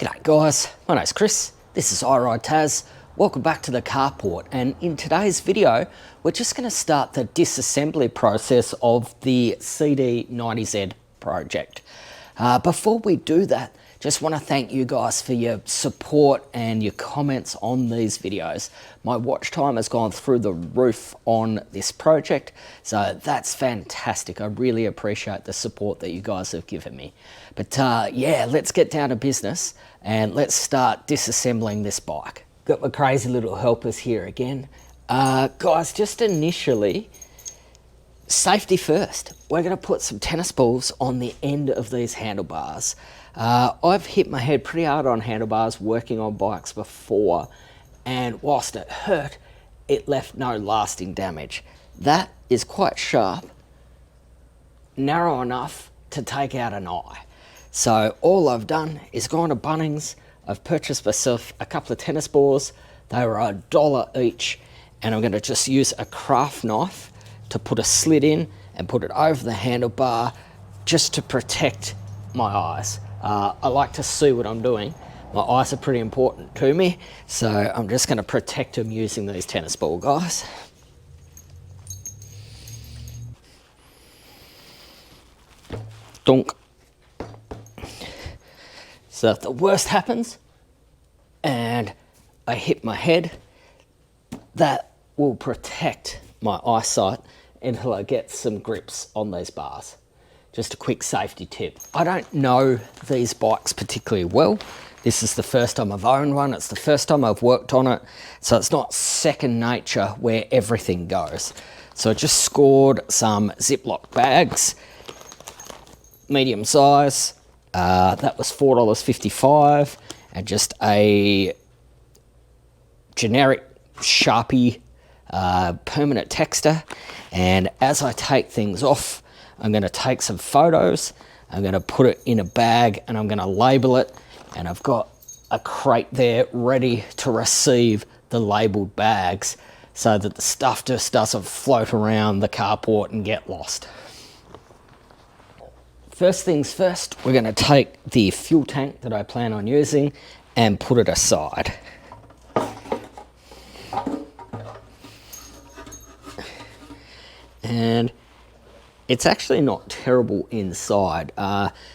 G'day guys, my name's Chris, this is iRide Taz. Welcome back to the carport, and in today's video we're just going to start the disassembly process of the CD90Z project. Before we do that, just want to thank you guys for your support and your comments on these videos. My watch time has gone through the roof on this project, so that's fantastic. I really appreciate the support that you guys have given me. But yeah, let's get down to business and let's start disassembling this bike. Got my crazy little helpers here again. Guys, just initially, safety first. We're going to put some tennis balls on the end of these handlebars. I've hit my head pretty hard on handlebars working on bikes before, and whilst it hurt, it left no lasting damage. That is quite sharp, narrow enough to take out an eye. So all I've done is gone to Bunnings, I've purchased myself a couple of tennis balls. They were $1 each, and I'm going to just use a craft knife to put a slit in and put it over the handlebar just to protect my eyes. I like to see what I'm doing. My eyes are pretty important to me, so I'm just going to protect them using these tennis ball guys. Donk. So if the worst happens and I hit my head, that will protect my eyesight until I get some grips on these bars. Just a quick safety tip. I don't know these bikes particularly well. This is the first time I've owned one. It's the first time I've worked on it. So it's not second nature where everything goes. So I just scored some Ziploc bags, medium size. That was $4.55, and just a generic Sharpie permanent texter. And as I take things off, I'm going to take some photos, I'm going to put it in a bag, and I'm going to label it, and I've got a crate there ready to receive the labeled bags so that the stuff just doesn't float around the carport and get lost. First things first, we're going to take the fuel tank that I plan on using and put it aside. And it's actually not terrible inside.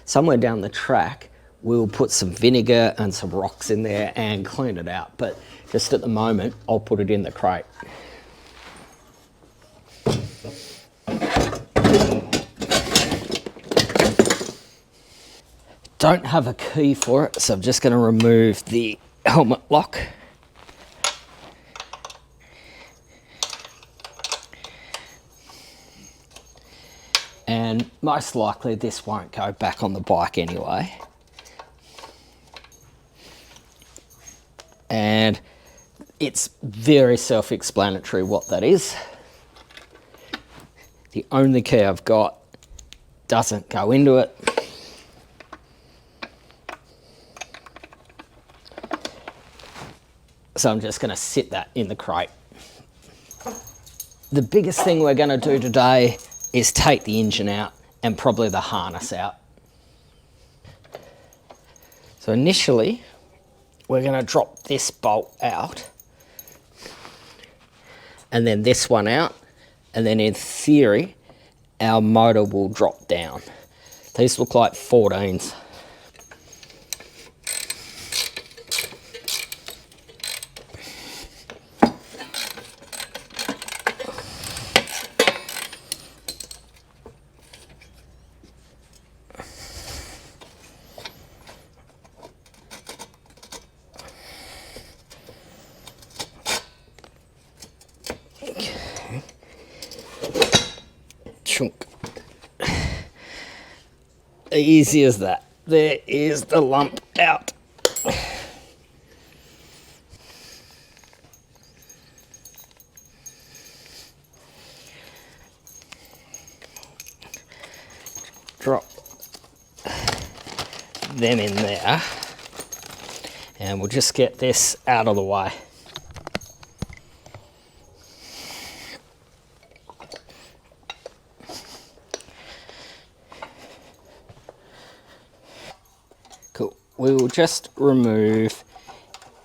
Somewhere down the track, we'll put some vinegar and some rocks in there and clean it out. But just at the moment, I'll put it in the crate. Don't have a key for it, so I'm just going to remove the helmet lock. And most likely this won't go back on the bike anyway. And it's very self-explanatory what that is. The only key I've got doesn't go into it. So I'm just going to sit that in the crate. The biggest thing we're going to do today is take the engine out and probably the harness out. So initially, we're going to drop this bolt out, and then this one out, and then in theory, our motor will drop down. These look like 14s. Chunk. Easy as that. There is the lump out. Drop them in there, and we'll just get this out of the way. Cool. we will just remove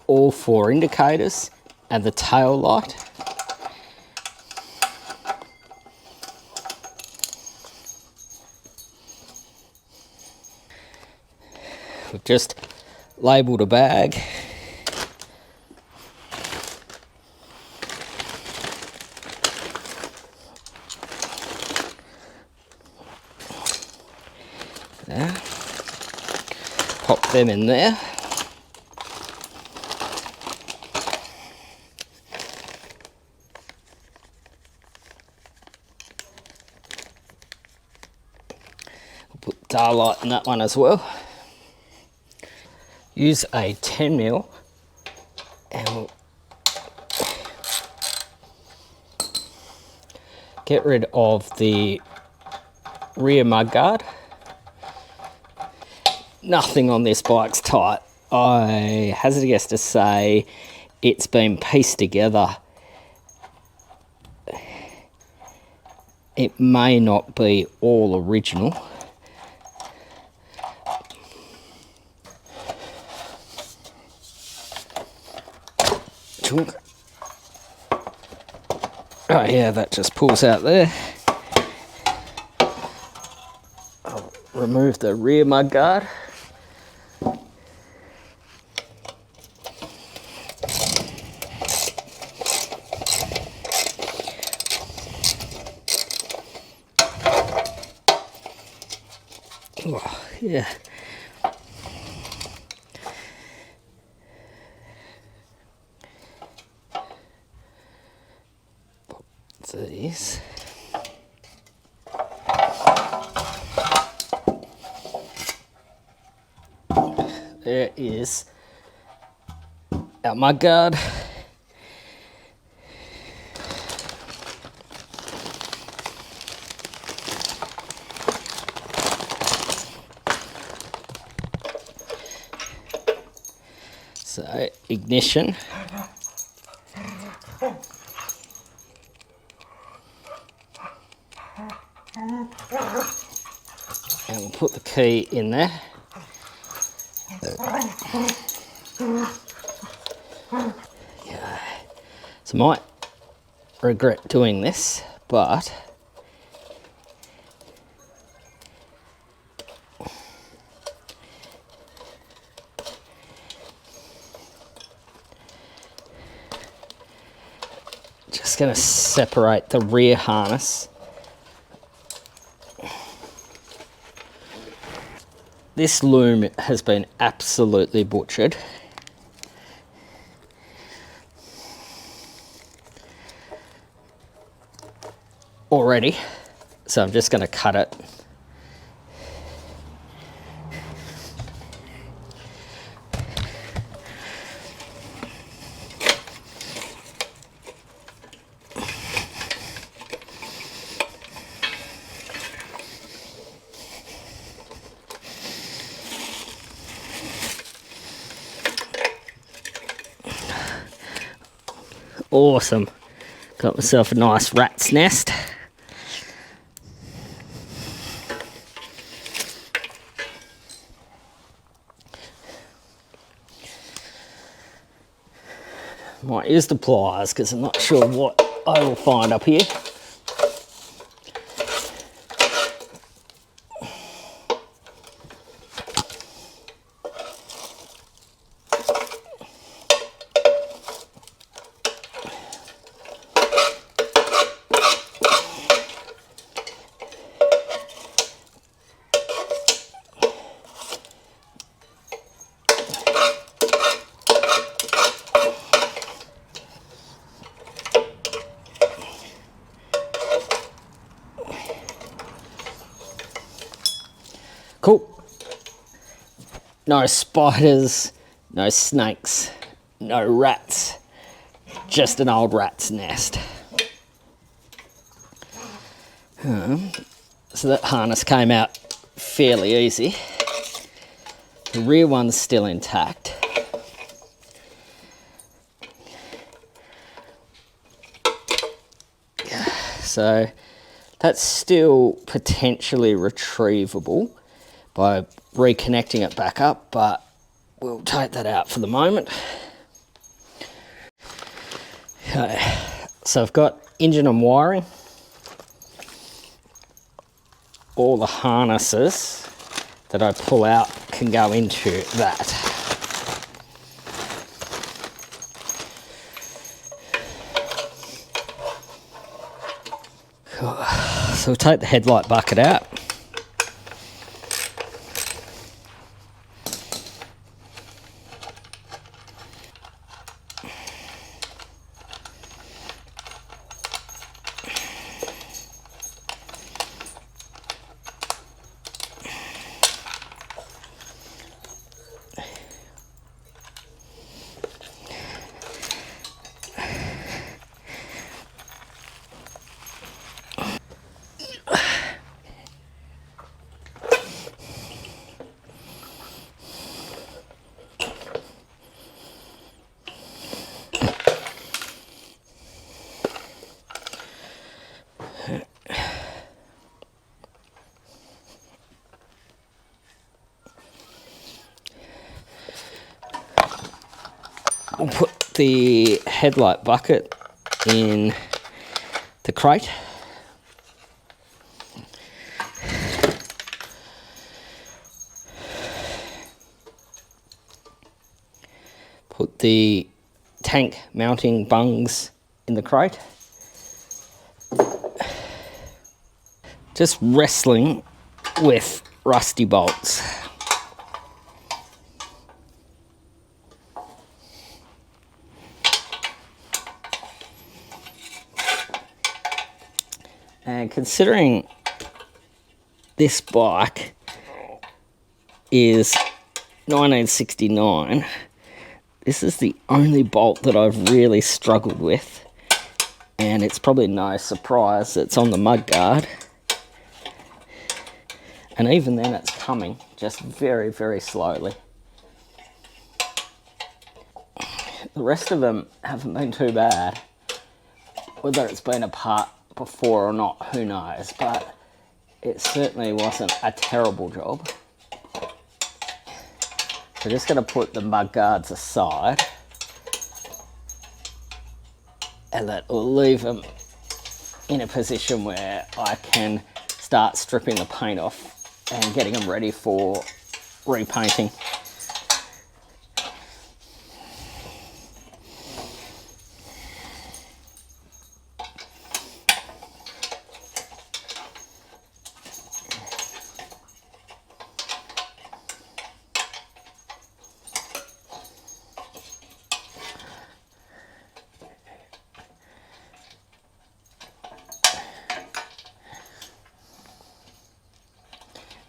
all 4 indicators and the tail light. We've just labelled a bag. There. Pop them in there. We'll put daylight in that one as well. Use a 10mm and we'll get rid of the rear mudguard. Nothing on this bike's tight. I hazard a guess to say it's been pieced together. It may not be all original. Oh yeah, that just pulls out there. I'll remove the rear mudguard. Oh, yeah. These. There is our mudguard. So ignition. And we'll put the key in there. Yeah. So might regret doing this, but just going to separate the rear harness. This loom has been absolutely butchered. Already, so I'm just going to cut it. Awesome. Got myself a nice rat's nest. Might use the pliers because I'm not sure what I will find up here. Cool. No spiders, no snakes, no rats, just an old rat's nest. So that harness came out fairly easy. The rear one's still intact. So that's still potentially retrievable by reconnecting it back up, but we'll take that out for the moment. Okay, so I've got engine and wiring. All the harnesses that I pull out can go into that. So we'll take the headlight bucket out. We'll put the headlight bucket in the crate. Put the tank mounting bungs in the crate. Just wrestling with rusty bolts. And considering this bike is 1969, this is the only bolt that I've really struggled with, and it's probably no surprise it's on the mudguard. And even then it's coming just very, very slowly. The rest of them haven't been too bad. Whether it's been apart before or not, who knows, but it certainly wasn't a terrible job. So just going to put the mudguards aside, and that will leave them in a position where I can start stripping the paint off and getting them ready for repainting.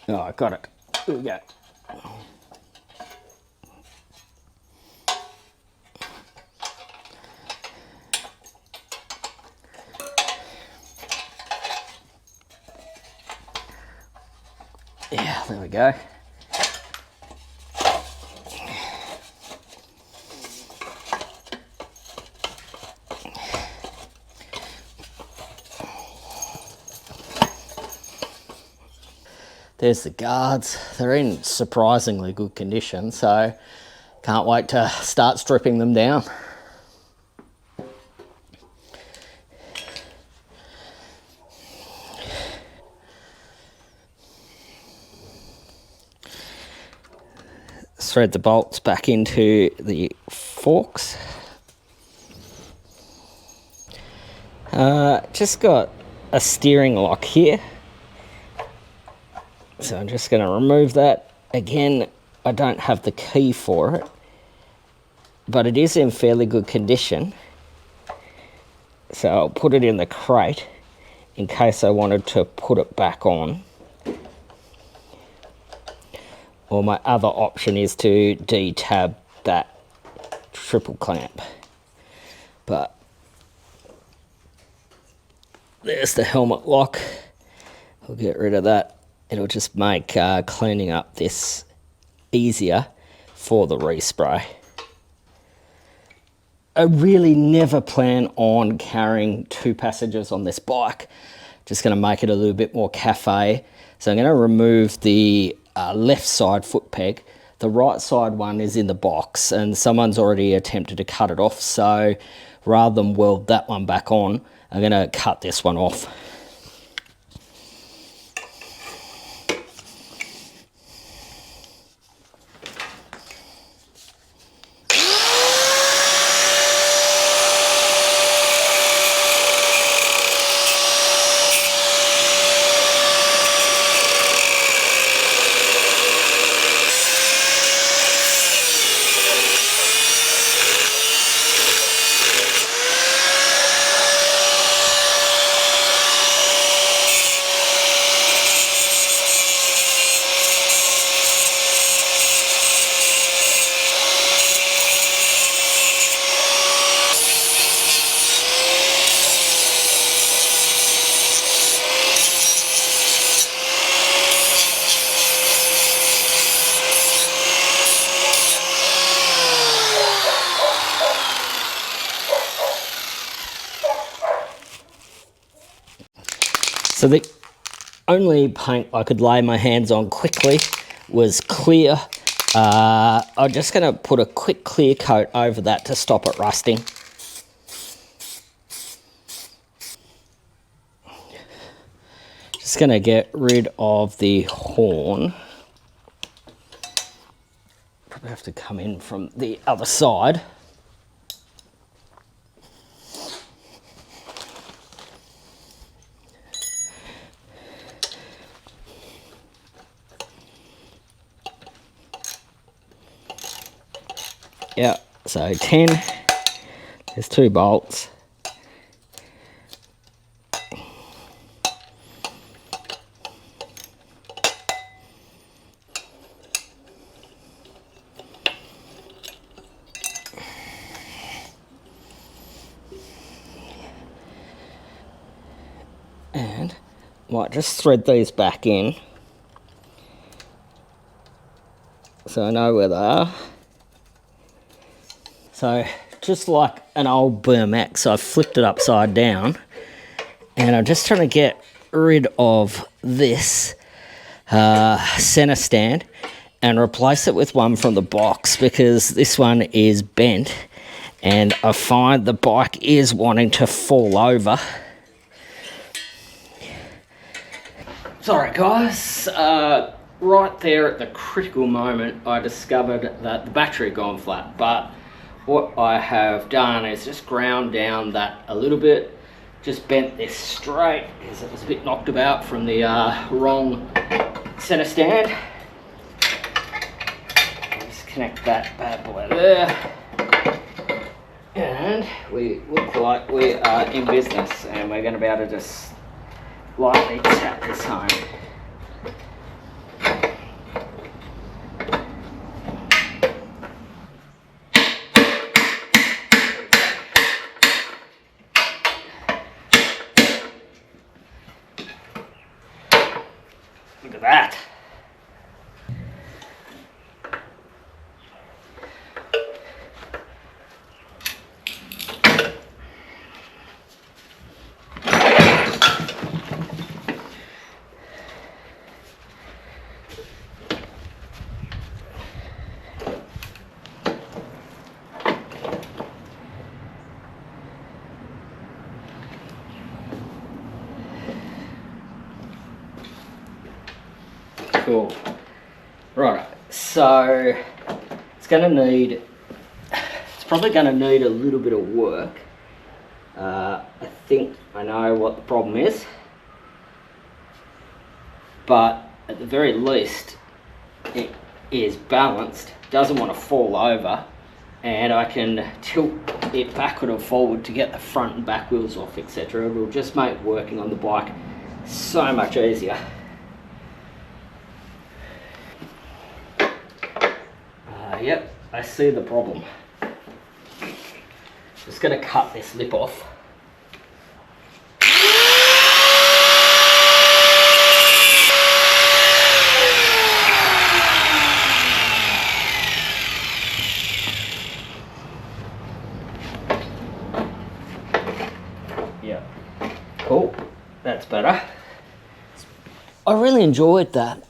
Oh, I got it. Here we go. Yeah, there we go. There's the guards. They're in surprisingly good condition, so can't wait to start stripping them down. Thread the bolts back into the forks. Just got a steering lock here. So I'm just going to remove that. Again, I don't have the key for it, but it is in fairly good condition. So I'll put it in the crate in case I wanted to put it back on. Or my other option is to detab that triple clamp. But there's the helmet lock. I'll get rid of that. It'll just make cleaning up this easier for the respray. I really never plan on carrying 2 passengers on this bike. Just going to make it a little bit more cafe. So I'm going to remove the left side foot peg the right side one is in the box and someone's already attempted to cut it off, so rather than weld that one back on, I'm going to cut this one off. So the only paint I could lay my hands on quickly was clear. I'm just going to put a quick clear coat over that to stop it rusting. Just going to get rid of the horn. Probably have to come in from the other side. Yeah, so 10, there's 2 bolts. And might just thread these back in so I know where they are. So just like an old BMX, I've flipped it upside down and I'm just trying to get rid of this center stand and replace it with one from the box, because this one is bent and I find the bike is wanting to fall over. Sorry guys, right there at the critical moment I discovered that the battery had gone flat, but what I have done is just ground down that a little bit, just bent this straight because it was a bit knocked about from the wrong center stand. Just connect that bad boy there, and we look like we are in business, and we're going to be able to just lightly tap this home. Look at that. Cool. Right, so it's probably going to need a little bit of work. I think I know what the problem is, but at the very least it is balanced, doesn't want to fall over, and I can tilt it backward or forward to get the front and back wheels off, etc. It will just make working on the bike so much easier. Yep, I see the problem. Just going to cut this lip off. Yeah, cool, that's better. I really enjoyed that.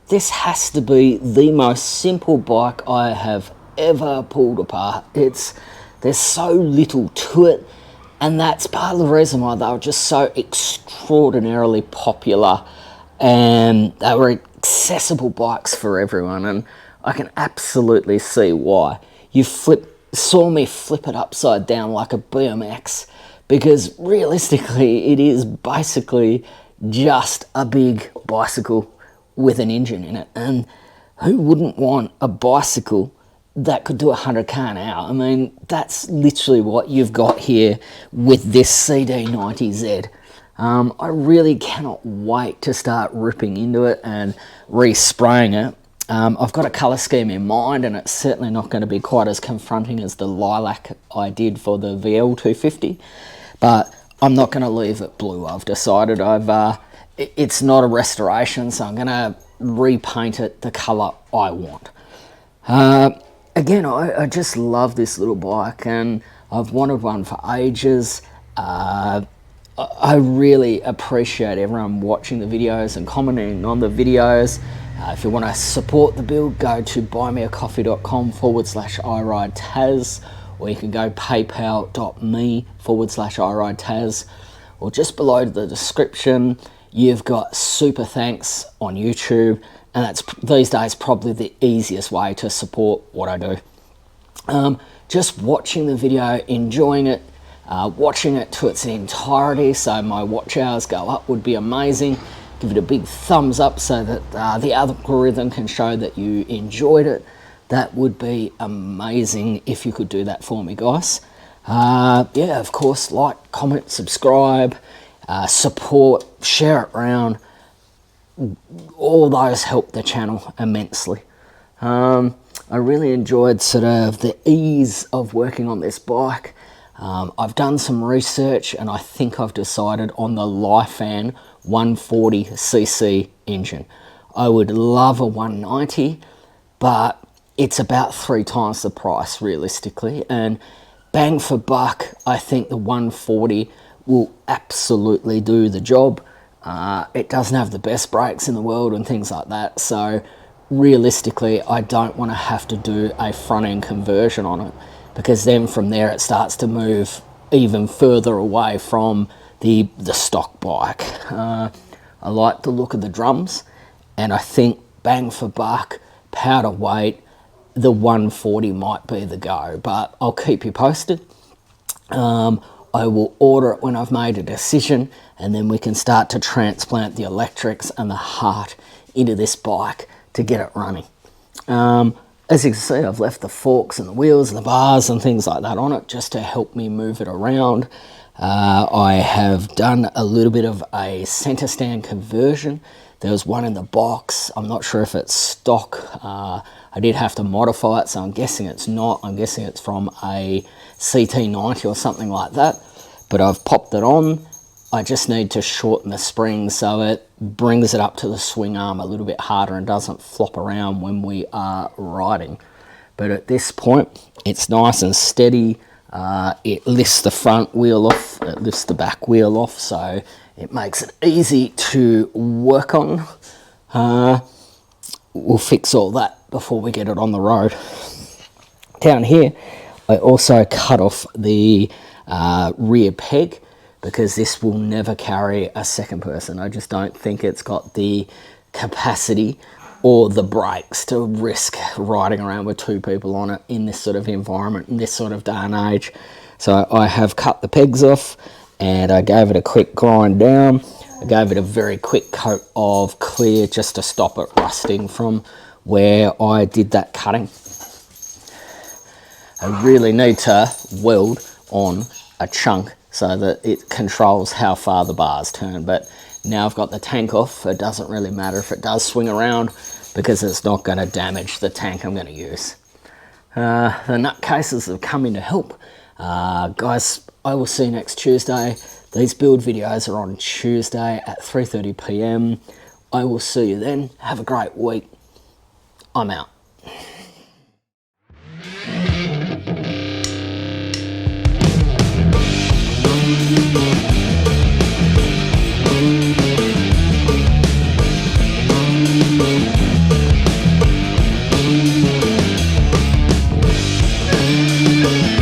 this has to be the most simple bike I have ever pulled apart. There's so little to it, and that's part of the reason why they were just so extraordinarily popular, and they were accessible bikes for everyone, and I can absolutely see why. You saw me flip it upside down like a BMX, because realistically it is basically just a big bicycle with an engine in it, and who wouldn't want a bicycle that could do 100k an hour? I mean, that's literally what you've got here with this CD90Z. I really cannot wait to start ripping into it and respraying it. I've got a colour scheme in mind, and it's certainly not going to be quite as confronting as the lilac I did for the VL250, but I'm not going to leave it blue. I've decided it's not a restoration, so I'm going to repaint it the colour I want. Again, I just love this little bike, and I've wanted one for ages. I really appreciate everyone watching the videos and commenting on the videos. If you want to support the build, go to buymeacoffee.com/iRideTaz, or you can go paypal.me/iRideTaz, or just below the description you've got super thanks on YouTube, and that's these days probably the easiest way to support what I do. Just watching the video, enjoying it, watching it to its entirety so my watch hours go up would be amazing. Give it a big thumbs up so that the algorithm can show that you enjoyed it. That would be amazing if you could do that for me, guys. Yeah, of course, like, comment, subscribe, support, share it around. All those help the channel immensely. I really enjoyed sort of the ease of working on this bike. I've done some research, and I think I've decided on the lifan 140cc engine. I would love a 190, but it's about 3 times the price realistically, and bang for buck, I think the 140 will absolutely do the job. It doesn't have the best brakes in the world and things like that, so realistically I don't want to have to do a front end conversion on it, because then from there it starts to move even further away from the stock bike. I like the look of the drums, and I think bang for buck, powder weight, the 140 might be the go, but I'll keep you posted. I will order it when I've made a decision, and then we can start to transplant the electrics and the heart into this bike to get it running. As you can see, I've left the forks and the wheels and the bars and things like that on it just to help me move it around. I have done a little bit of a center stand conversion. There was one in the box. I'm not sure if it's stock. I did have to modify it, so I'm guessing it's not. I'm guessing it's from a CT90 or something like that. But I've popped it on. I just need to shorten the spring so it brings it up to the swing arm a little bit harder and doesn't flop around when we are riding. But at this point, it's nice and steady. It lifts the front wheel off, it lifts the back wheel off, so it makes it easy to work on. We'll fix all that before we get it on the road. Down here, I also cut off the rear peg, because this will never carry a second person. I just don't think it's got the capacity or the brakes to risk riding around with 2 people on it in this sort of environment, in this sort of day and age. So I have cut the pegs off, and I gave it a quick grind down. I gave it a very quick coat of clear just to stop it rusting from where I did that cutting. I really need to weld on a chunk so that it controls how far the bars turn, but now I've got the tank off, it doesn't really matter if it does swing around, because it's not going to damage the tank I'm going to use. The nutcases have come in to help. Guys, I will see you next Tuesday. These build videos are on Tuesday at 3:30 PM. I will see you then. Have a great week. I'm out. you.